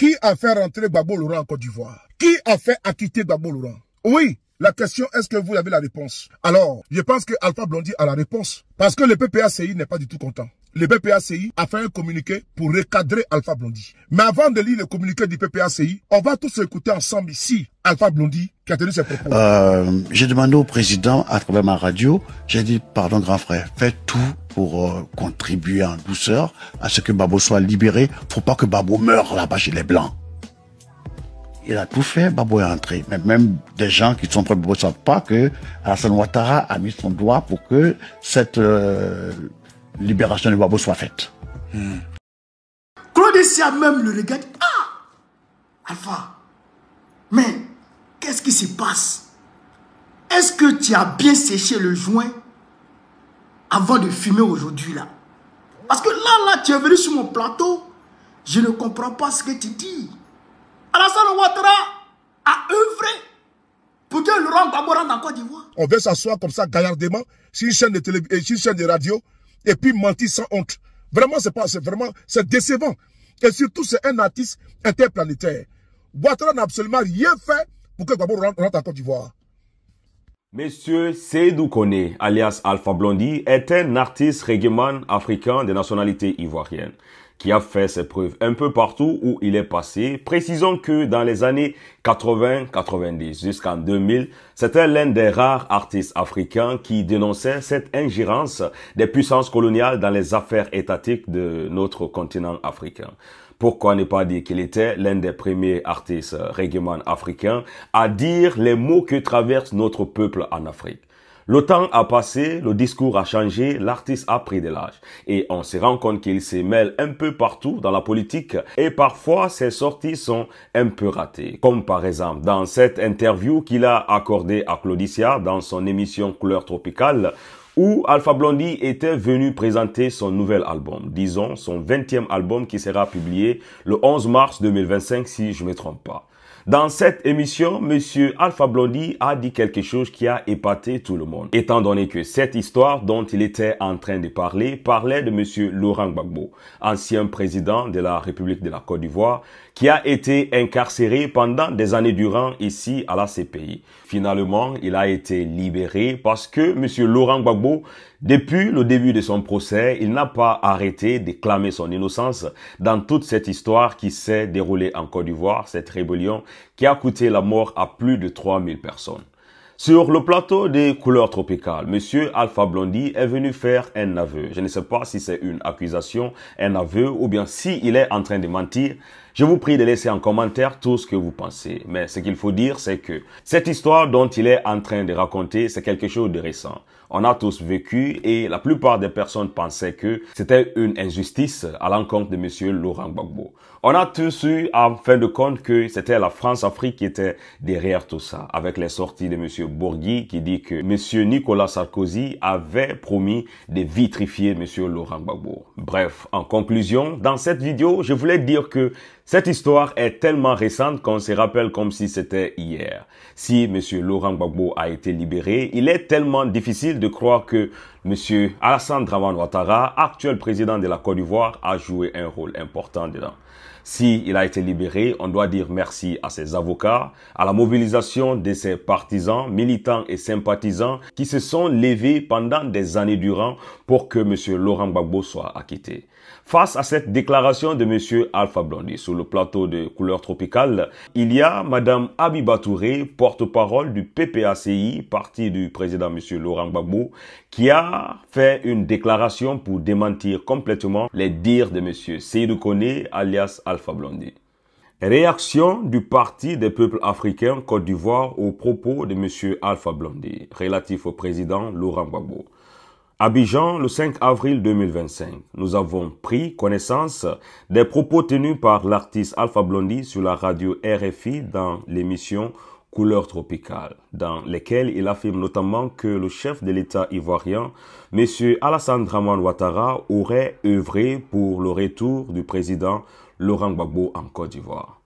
Qui a fait rentrer Gbagbo Laurent en Côte d'Ivoire? Qui a fait acquitter Gbagbo Laurent? Oui, la question, est-ce que vous avez la réponse? Alors, je pense que Alpha Blondy a la réponse. Parce que le PPACI n'est pas du tout content. Le PPACI a fait un communiqué pour recadrer Alpha Blondy. Mais avant de lire le communiqué du PPACI, on va tous écouter ensemble ici Alpha Blondy qui a tenu ses propos. J'ai demandé au président à travers ma radio, j'ai dit, pardon grand frère, faites tout pour contribuer en douceur à ce que Gbagbo soit libéré. Faut pas que Gbagbo meure là-bas chez les Blancs. Il a tout fait, Gbagbo est entré. Mais même des gens qui sont prêts ne savent pas que Alassane Ouattara a mis son doigt pour que cette libération de Gbagbo soit faite. Claude Sia même le regarde. Ah, Alpha, mais qu'est-ce qui se passe? Est-ce que tu as bien séché le joint avant de fumer aujourd'hui là? Parce que là, tu es venu sur mon plateau. Je ne comprends pas ce que tu dis. Alassane Ouattara a œuvré pour que Laurent Gbagbo rentre en Côte d'Ivoire. On veut s'asseoir comme ça gaillardement sur une chaîne de télévision, sur une chaîne de radio, et puis mentir sans honte. Vraiment, c'est décevant. Et surtout, c'est un artiste interplanétaire. Ouattara n'a absolument rien fait pour que Gbagbo rentre en Côte d'Ivoire. Monsieur Seydou Kone, alias Alpha Blondy, est un artiste reggaeman africain de nationalité ivoirienne, qui a fait ses preuves un peu partout où il est passé. Précisons que dans les années 80-90 jusqu'en 2000, c'était l'un des rares artistes africains qui dénonçait cette ingérence des puissances coloniales dans les affaires étatiques de notre continent africain. Pourquoi ne pas dire qu'il était l'un des premiers artistes reggaeman africains à dire les mots que traverse notre peuple en Afrique? Le temps a passé, le discours a changé, l'artiste a pris de l'âge. Et on se rend compte qu'il se mêle un peu partout dans la politique et parfois ses sorties sont un peu ratées. Comme par exemple dans cette interview qu'il a accordée à Claudicia dans son émission Couleur Tropicale, où Alpha Blondy était venu présenter son nouvel album, disons son 20e album qui sera publié le 11 mars 2025 si je ne me trompe pas. Dans cette émission, Monsieur Alpha Blondy a dit quelque chose qui a épaté tout le monde, étant donné que cette histoire dont il était en train de parler parlait de Monsieur Laurent Gbagbo, ancien président de la République de la Côte d'Ivoire, qui a été incarcéré pendant des années durant ici à la CPI. Finalement, il a été libéré parce que Monsieur Laurent Gbagbo, depuis le début de son procès, il n'a pas arrêté de clamer son innocence dans toute cette histoire qui s'est déroulée en Côte d'Ivoire, cette rébellion qui a coûté la mort à plus de 3000 personnes. Sur le plateau des Couleurs Tropicales, Monsieur Alpha Blondy est venu faire un aveu. Je ne sais pas si c'est une accusation, un aveu, ou bien s'il est en train de mentir. Je vous prie de laisser en commentaire tout ce que vous pensez. Mais ce qu'il faut dire, c'est que cette histoire dont il est en train de raconter, c'est quelque chose de récent. On a tous vécu et la plupart des personnes pensaient que c'était une injustice à l'encontre de Monsieur Laurent Gbagbo. On a tous eu, en fin de compte, que c'était la France-Afrique qui était derrière tout ça, avec les sorties de Monsieur Bourgui qui dit que Monsieur Nicolas Sarkozy avait promis de vitrifier Monsieur Laurent Gbagbo. Bref, en conclusion, dans cette vidéo, je voulais dire que cette histoire est tellement récente qu'on se rappelle comme si c'était hier. Si Monsieur Laurent Gbagbo a été libéré, il est tellement difficile de croire que Monsieur Alassane Dramane Ouattara, actuel président de la Côte d'Ivoire, a joué un rôle important dedans. S'il a été libéré, on doit dire merci à ses avocats, à la mobilisation de ses partisans, militants et sympathisants qui se sont levés pendant des années durant pour que M. Laurent Gbagbo soit acquitté. Face à cette déclaration de M. Alpha Blondy sur le plateau de Couleurs Tropicales, il y a Mme Habiba Touré, porte-parole du PPACI, parti du président M. Laurent Gbagbo, qui a fait une déclaration pour démentir complètement les dires de M. Seydou Kone, alias Alpha Blondy. Réaction du Parti des peuples africains Côte d'Ivoire aux propos de M. Alpha Blondy, relatif au président Laurent Gbagbo. Abidjan, le 5 avril 2025, nous avons pris connaissance des propos tenus par l'artiste Alpha Blondy sur la radio RFI dans l'émission Couleurs Tropicales, dans lesquelles il affirme notamment que le chef de l'État ivoirien, M. Alassane Dramane Ouattara, aurait œuvré pour le retour du président Laurent Gbagbo en Côte d'Ivoire.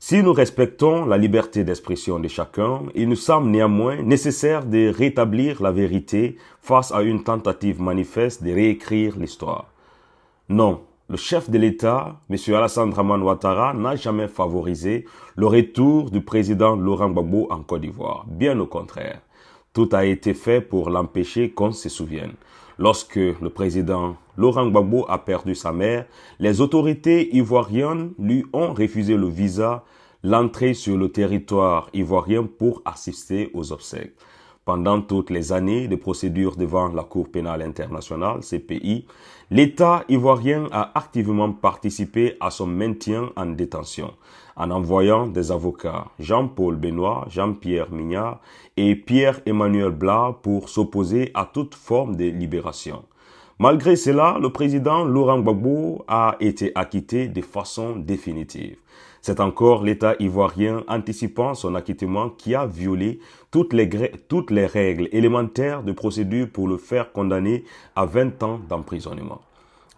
Si nous respectons la liberté d'expression de chacun, il nous semble néanmoins nécessaire de rétablir la vérité face à une tentative manifeste de réécrire l'histoire. Non, Le chef de l'État, M. Alassane Dramane Ouattara, n'a jamais favorisé le retour du président Laurent Gbagbo en Côte d'Ivoire. Bien au contraire. Tout a été fait pour l'empêcher qu'on se souvienne. Lorsque le président Laurent Gbagbo a perdu sa mère, les autorités ivoiriennes lui ont refusé le visa, l'entrée sur le territoire ivoirien pour assister aux obsèques. Pendant toutes les années de procédures devant la Cour pénale internationale, CPI, l'État ivoirien a activement participé à son maintien en détention, en envoyant des avocats, Jean-Paul Benoît, Jean-Pierre Mignard et Pierre-Emmanuel Blas pour s'opposer à toute forme de libération. Malgré cela, le président Laurent Gbagbo a été acquitté de façon définitive. C'est encore l'État ivoirien anticipant son acquittement qui a violé toutes les règles élémentaires de procédure pour le faire condamner à 20 ans d'emprisonnement.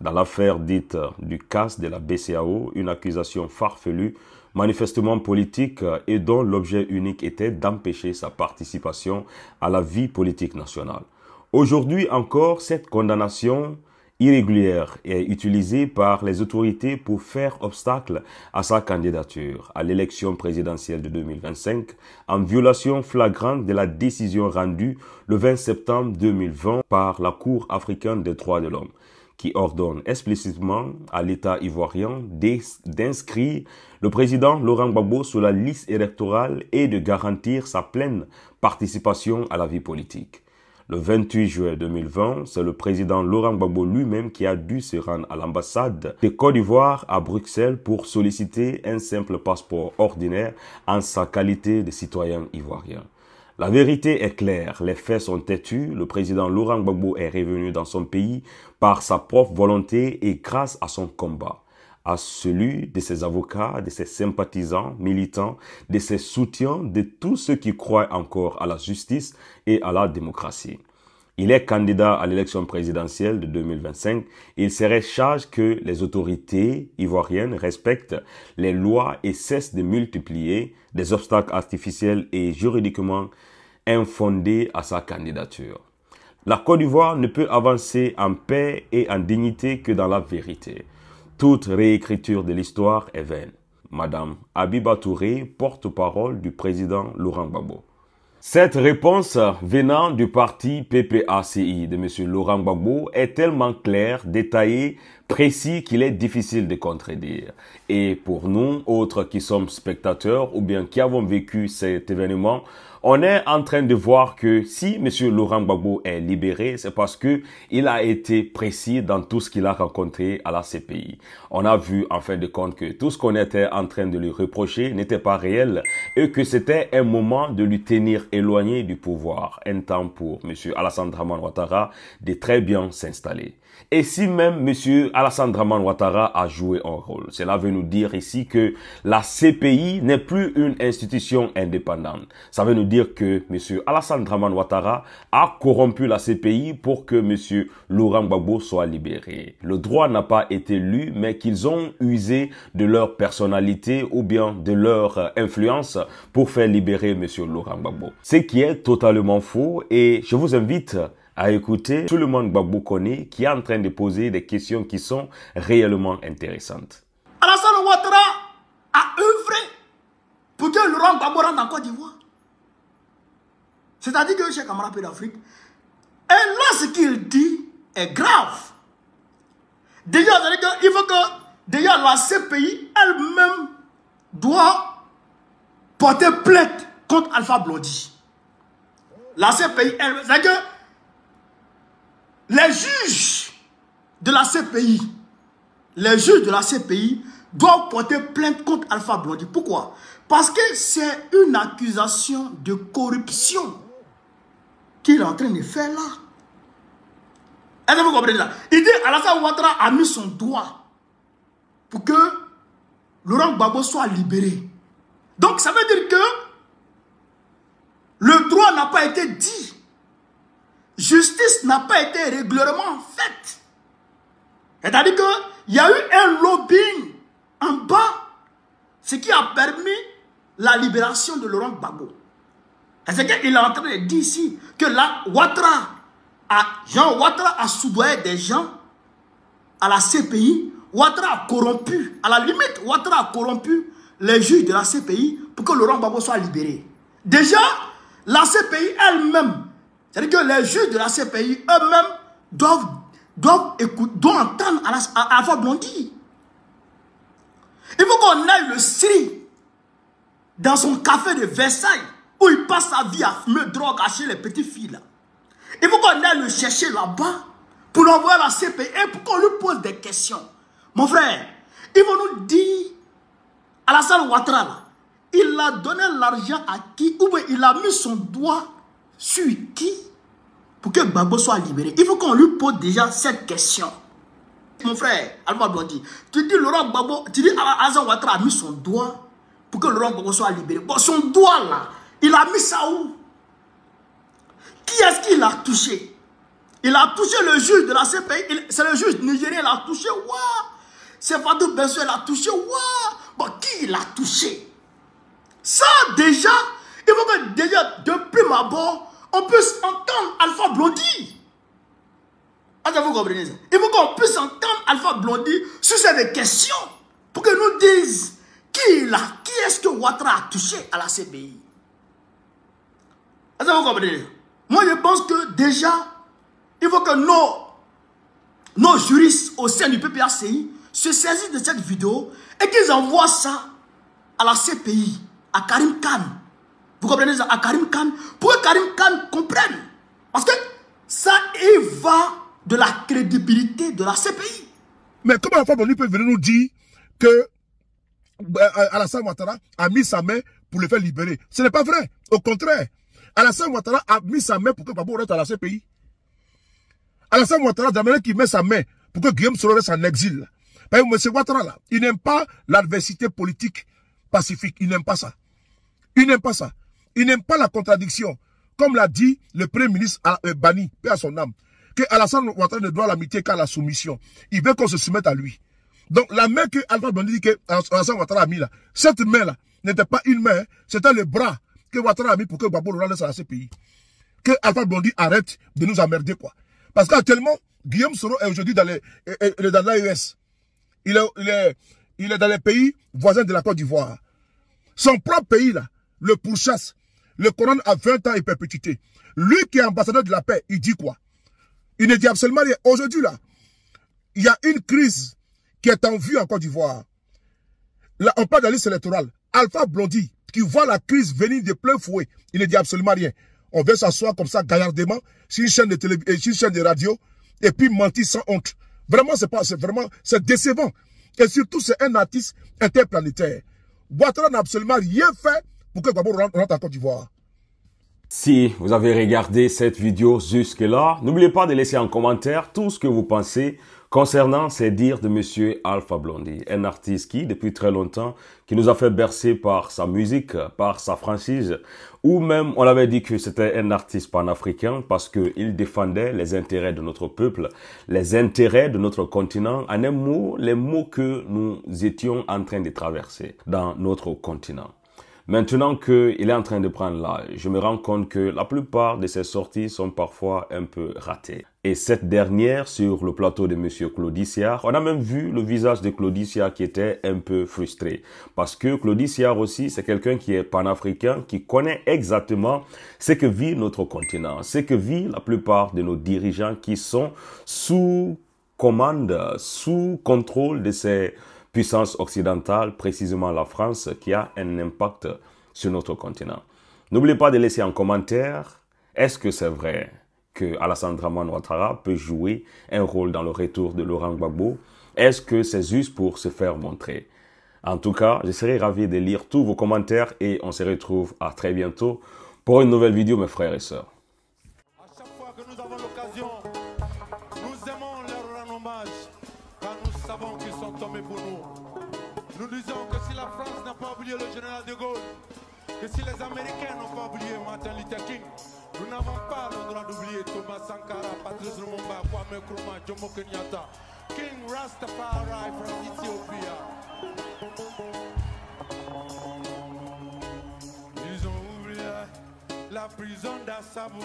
Dans l'affaire dite du casse de la BCEAO, une accusation farfelue, manifestement politique et dont l'objet unique était d'empêcher sa participation à la vie politique nationale. Aujourd'hui encore, cette condamnation irrégulière est utilisée par les autorités pour faire obstacle à sa candidature à l'élection présidentielle de 2025 en violation flagrante de la décision rendue le 20 septembre 2020 par la Cour africaine des droits de l'homme, qui ordonne explicitement à l'État ivoirien d'inscrire le président Laurent Gbagbo sur la liste électorale et de garantir sa pleine participation à la vie politique. Le 28 juin 2020, c'est le président Laurent Gbagbo lui-même qui a dû se rendre à l'ambassade de Côte d'Ivoire à Bruxelles pour solliciter un simple passeport ordinaire en sa qualité de citoyen ivoirien. La vérité est claire, les faits sont têtus, le président Laurent Gbagbo est revenu dans son pays par sa propre volonté et grâce à son combat, à celui de ses avocats, de ses sympathisants, militants, de ses soutiens, de tous ceux qui croient encore à la justice et à la démocratie. Il est candidat à l'élection présidentielle de 2025. Il serait charge que les autorités ivoiriennes respectent les lois et cessent de multiplier des obstacles artificiels et juridiquement infondés à sa candidature. La Côte d'Ivoire ne peut avancer en paix et en dignité que dans la vérité. Toute réécriture de l'histoire est vaine. Madame Habiba Touré, porte-parole du président Laurent Gbagbo. Cette réponse venant du parti PPACI de M. Laurent Gbagbo est tellement claire, détaillée, précis qu'il est difficile de contredire. Et pour nous, autres qui sommes spectateurs ou bien qui avons vécu cet événement, on est en train de voir que si M. Laurent Gbagbo est libéré, c'est parce que il a été précis dans tout ce qu'il a rencontré à la CPI. On a vu en fin de compte que tout ce qu'on était en train de lui reprocher n'était pas réel et que c'était un moment de lui tenir éloigné du pouvoir. Un temps pour M. Alassane Dramane Ouattara de très bien s'installer. Et si même M. Alassane Dramane Ouattara a joué un rôle, cela veut nous dire ici que la CPI n'est plus une institution indépendante. Ça veut nous dire que M. Alassane Dramane Ouattara a corrompu la CPI pour que M. Laurent Gbagbo soit libéré. Le droit n'a pas été lu, mais qu'ils ont usé de leur personnalité ou bien de leur influence pour faire libérer M. Laurent Gbagbo. Ce qui est totalement faux et je vous invite à écouter tout le monde Gbagbo connaît qui est en train de poser des questions qui sont réellement intéressantes. Alassane Ouattara a œuvré pour que Laurent Gbagbo rentre en Côte d'Ivoire. C'est-à-dire que chez Camarade d'Afrique, et là ce qu'il dit est grave. D'ailleurs, il faut que d'ailleurs la CPI elle-même doit porter plainte contre Alpha Blondy. La CPI elle-même, c'est-à-dire que les juges de la CPI doivent porter plainte contre Alpha Blondy. Pourquoi? Parce que c'est une accusation de corruption qu'il est en train de faire là. Est-ce que vous comprenez ça? Il dit Alassane Ouattara a mis son doigt pour que Laurent Gbagbo soit libéré. Donc ça veut dire que le droit n'a pas été dit. Justice n'a pas été régulièrement faite. C'est-à-dire qu'il y a eu un lobbying en bas, ce qui a permis la libération de Laurent Gbagbo. C'est qu'il est en train de dire ici que là, Jean Ouattara a soudoyé des gens à la CPI Ouattara a corrompu, à la limite, Ouattara a corrompu les juges de la CPI pour que Laurent Gbagbo soit libéré. Déjà, la CPI elle-même, c'est-à-dire que les juges de la CPI eux-mêmes doivent entendre à Alpha Blondy. Il faut qu'on aille le Syrie dans son café de Versailles où il passe sa vie à fumer drogue, à acheter les petites filles là. Il faut qu'on aille le chercher là-bas pour l'envoyer à la CPI et pour qu'on lui pose des questions. Mon frère, il va nous dire, Alassane Ouattara là, il a donné l'argent à qui, ou bien il a mis son doigt sur qui pour que Gbagbo soit libéré. Il faut qu'on lui pose déjà cette question. Mon frère, Alpha Blondy, tu dis Laurent Gbagbo, tu dis Alassane Ouattara a mis son doigt pour que Laurent Gbagbo soit libéré. Bon, son doigt là, il a mis ça où? Qui est-ce qu'il a touché? Il a touché le juge de la CPI, c'est le juge nigérien, il a touché, waouh! C'est Fadou Benso, il a touché, waouh! Bon, qui il a touché? Ça, déjà, il faut que déjà, depuis ma abord, on puisse entendre Alpha Blondy. Est-ce que vous comprenez ça? Il faut qu'on puisse entendre Alpha Blondy sur ces questions pour qu'il nous dise qui est-ce que Ouattara a touché à la CPI. Est-ce que vous comprenez ça? Moi, je pense que déjà, il faut que nos juristes au sein du PPACI se saisissent de cette vidéo et qu'ils envoient ça à la CPI, à Karim Khan. Vous comprenez ça? À Karim Khan, pour que Karim Khan comprenne. Parce que ça y va de la crédibilité de la CPI. Mais comment Alpha Blondy peut venir nous dire que Alassane Ouattara a mis sa main pour le faire libérer? Ce n'est pas vrai. Au contraire, Alassane Ouattara a mis sa main pour que Gbagbo reste à la CPI. Alassane Ouattara, de la manière qu'il met sa main pour que Guillaume Soro reste en exil. Parce que M. Ouattara, là, il n'aime pas l'adversité politique pacifique. Il n'aime pas ça. Il n'aime pas ça. Il n'aime pas la contradiction. Comme l'a dit le Premier ministre Bani, paix à son âme, que Alassane Ouattara ne doit l'amitié qu'à la soumission. Il veut qu'on se soumette à lui. Donc la main que Alpha Blondy dit que Alassane Ouattara a mis là, cette main-là n'était pas une main, c'était le bras que Ouattara a mis pour que Gbagbo le laisse à la CPI. Que Alpha Blondy arrête de nous emmerder, quoi. Parce qu'actuellement, Guillaume Soro est aujourd'hui dans l'AES. Il est dans les pays voisins de la Côte d'Ivoire. Son propre pays, là, le pourchasse. Le Coran a 20 ans et perpétuité. Lui qui est ambassadeur de la paix, il dit quoi? Il ne dit absolument rien. Aujourd'hui, là, il y a une crise qui est en vue en Côte d'Ivoire. Là, on parle de la liste électorale. Alpha Blondy, qui voit la crise venir de plein fouet, il ne dit absolument rien. On veut s'asseoir comme ça, gaillardement, sur une chaîne de télévision, sur une chaîne de radio, et puis mentir sans honte. Vraiment, c'est décevant. Et surtout, c'est un artiste interplanétaire. Ouattara n'a absolument rien fait pour que Gbagbo rentre en Côte d'Ivoire. Si vous avez regardé cette vidéo jusque-là, n'oubliez pas de laisser en commentaire tout ce que vous pensez concernant ces dires de monsieur Alpha Blondy, un artiste qui, depuis très longtemps, qui nous a fait bercer par sa musique, par sa franchise, ou même on avait dit que c'était un artiste panafricain parce qu'il défendait les intérêts de notre peuple, les intérêts de notre continent, en un mot, les mots que nous étions en train de traverser dans notre continent. Maintenant qu'il est en train de prendre l'âge, je me rends compte que la plupart de ses sorties sont parfois un peu ratées. Et cette dernière, sur le plateau de monsieur Claudie Siard, on a même vu le visage de Claudie Siard qui était un peu frustré. Parce que Claudie Siard aussi, c'est quelqu'un qui est panafricain, qui connaît exactement ce que vit notre continent, ce que vit la plupart de nos dirigeants qui sont sous commande, sous contrôle de ces puissance occidentale, précisément la France, qui a un impact sur notre continent. N'oubliez pas de laisser en commentaire, est-ce que c'est vrai que Alassane Ouattara peut jouer un rôle dans le retour de Laurent Gbagbo? Est-ce que c'est juste pour se faire montrer? En tout cas, je serai ravi de lire tous vos commentaires et on se retrouve à très bientôt pour une nouvelle vidéo, mes frères et sœurs. À chaque fois que nous avons l'occasion, nous aimons leur rendre hommage, car nous savons qu'ils sont tombés pour nous. Nous disons que si la France n'a pas oublié le général de Gaulle, que si les Américains n'ont pas oublié Martin Luther King, nous n'avons pas le droit d'oublier Thomas Sankara, Patrice Lumumba, Kwame Nkrumah, Jomo Kenyatta, King Rastafari from Ethiopia. Ils ont oublié la prison d'Assabo.